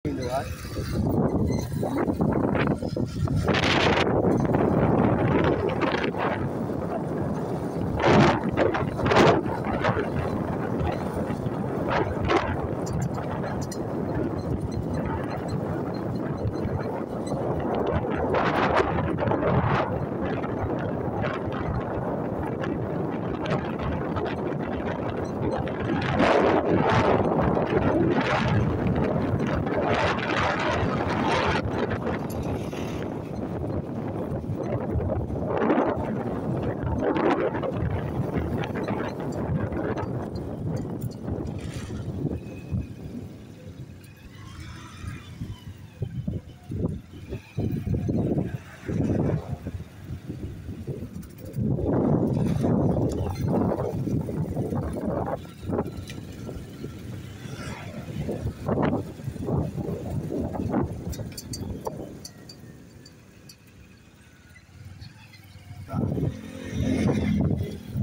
Iluhan.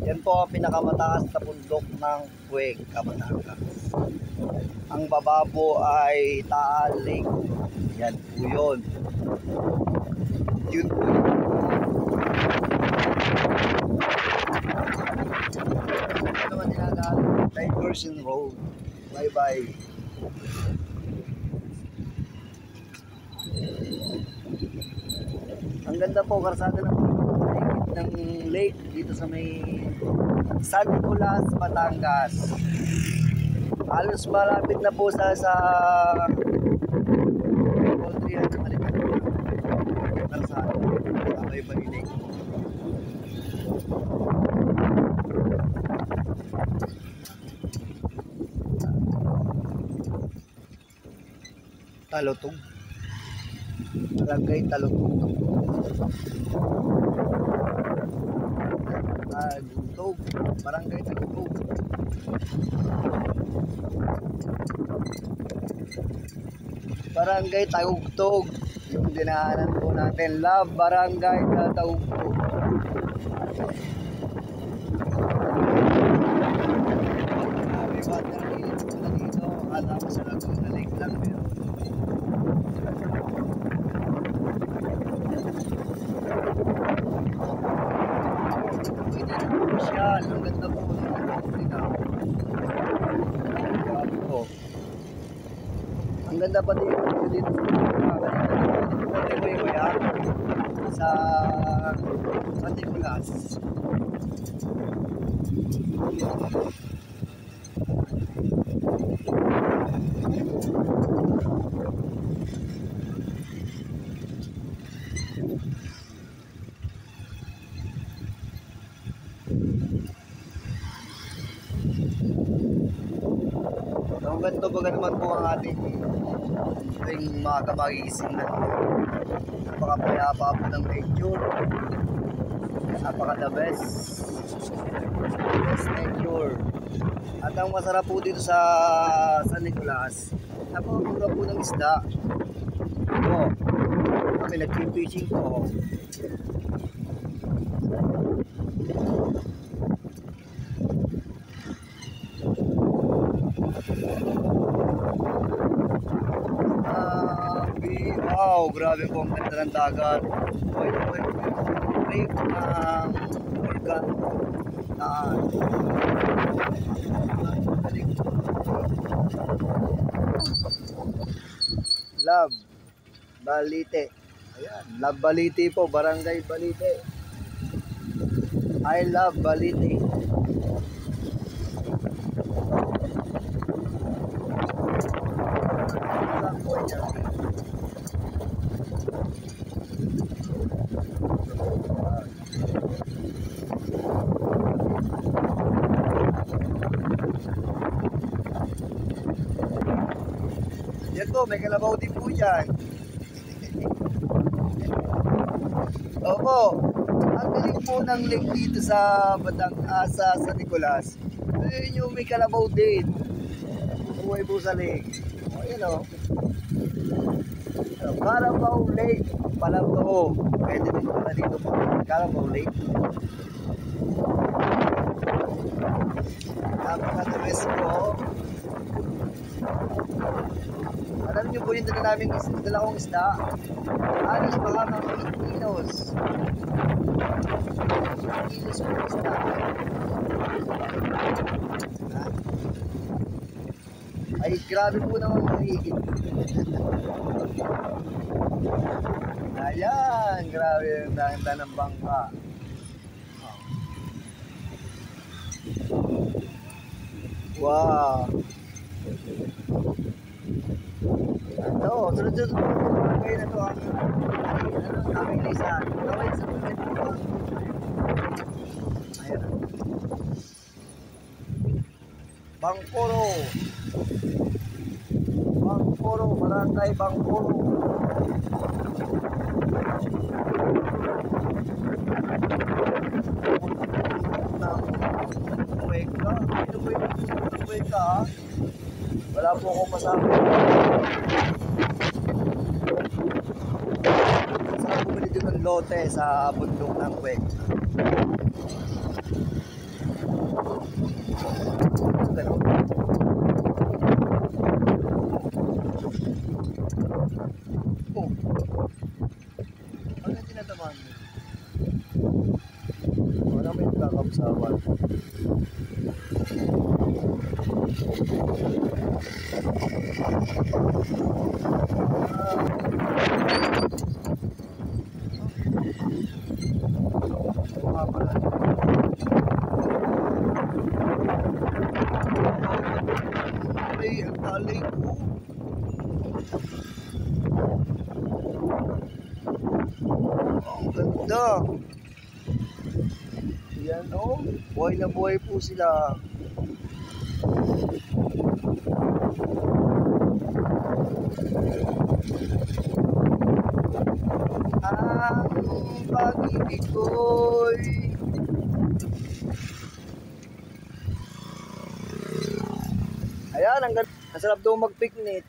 Yan po ang pinakamataas na bundok ng Pueg, Batangas. Ang bababo ay Taal Lake. Yan po yun. Yun po yun. Ito naman tinagaan, Diversion Road. Bye bye. Ang ganda po, karsada ng lake dito sa may San Nicolas, Batangas. Halos malapit na po sa Poultry at Marikan. Karsada, sabay ba yung lake? Talutog. Barangay Talutog. Talutog. Barangay Talutog. Barangay Tagugtog. Yung dinaanan po natin. Love Barangay Tagugtog. May water dito na dito. Alam mo sa Laguna Lake lang yun. Ang ganda po ng ang ganda pa dito sa San Nicolas. Ang ganito baga naman po ang ating mga magigising na napakapayapa po ng nature, napaka the best nature. At ang masarap po dito sa San Nicolas, napakapura po ng isda. Ito, kami nag-fishing po. Wow, grabe po ang ganda ng dagat. Break ng organ. Love Balite. Ayan, Love Balite po, Barangay Balite. I love Balite. Yan po, may kalabaw din po dyan. Opo, ang galing po ng lake dito sa Batangas, sa San Nicolas. Ayun yung may kalabaw din. Buhay po sa lake. O, yan o. Carabao Lake. Palabto. Pwede din po na dito po. Carabao Lake. Napaka-the best po. Alam niyo po yung dala kong isda. Alis baka mga 8 kilos. 8 kilos po isda. Ha? Ay, grabe po naman mahigit. Ayan, grabe yung dahil ng bangka. Wow. Ito, sunod-sunod po kayo na ito ang aming lisan. Gawin sa pagkain po. Ayan. Bangkoro. Bangkoro, Barangay Bangkoro. Kuweka. Ito po yung kuweka, ha? Wala po akong masabi. Saan bumili din ng lote sa bundok ng Kuweka? Ganun. Oh. Ano yung tinatamaan mo? Wala may kakapsawan. Ay, ang talay ko. Ang ganda. Yan o. Buhay na buhay po sila. Ang pag-ibig ko'y ayan, ang sarap daw mag-picnic.